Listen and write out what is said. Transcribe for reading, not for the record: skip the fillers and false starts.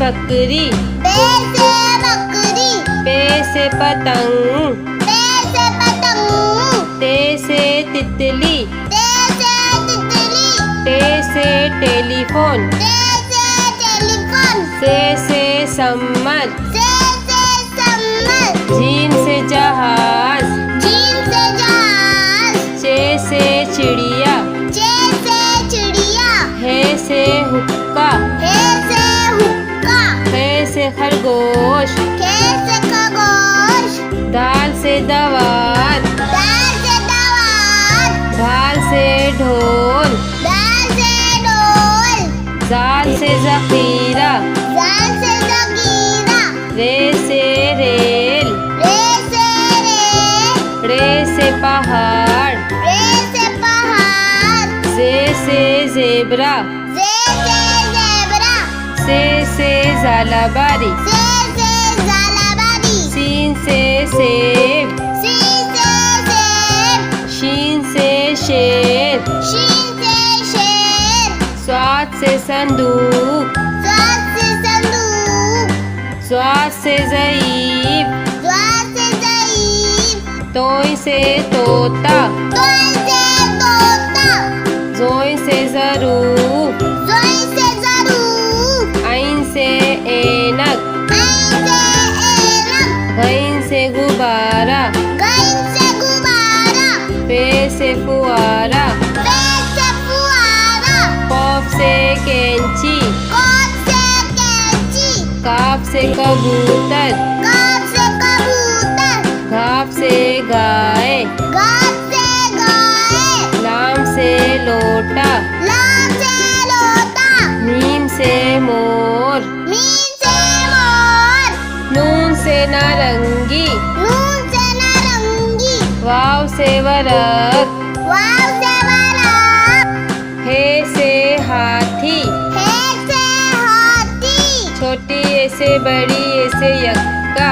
बकरी, बे से बकरी, पे से पतंग, पे से पतंग, ते से तितली, ते से तितली, टे से टेलीफोन, ते से टेलीफोन, से सम्मत, से सम्मत, जीम से जहाज, जीम से जहाज, चे से चिड़िया, चे से चिड़िया, हे से हुक्का, हे से हुक्का, खे से खरगोश, खे से खरगोश, दाल से दवात, दाल से दवात, ढाल से ढोल, दाल से ढोल, जाल से जखीरा, जाल से जगीरा, रे से रेल, रे से रेल, रे से पहाड़, रे से पहाड़, से जेबरा, जे से ज़ेबरा, से जालाबारी, से ज़ालाबारी, सीन से सेब, सी से सेब, शीन से शेर, शीन से शेर, स्वाद से संदूक, स्वाद से संदूक, स्वाद से ज़ईफ, स्वाद से ज़ईफ, तोय से तोता, तोय से तोता, जोय से ज़रूफ, ज़ोई से ज़रूफ, आइन से ऐनक, ऐन से ऐनक, गईन से गुब्बारा, गईन से गुब्बारा, पे से फुआरा, पे से फुआरा, कॉफ से कैंची, कॉफ से कैंची, काफ से कबूतर, काफ से कबूतर, घाफ से गाय, घास से गाय, लाम से लोटा, लाम से लोटा, मीम से मोर, मीम से मोर, नून से नारंगी, नून से नारंगी, वाव से वरक, वाव से वरक, हे से हाथी, हे से हाथी, छोटी ए से बड़ी ए से यक्का,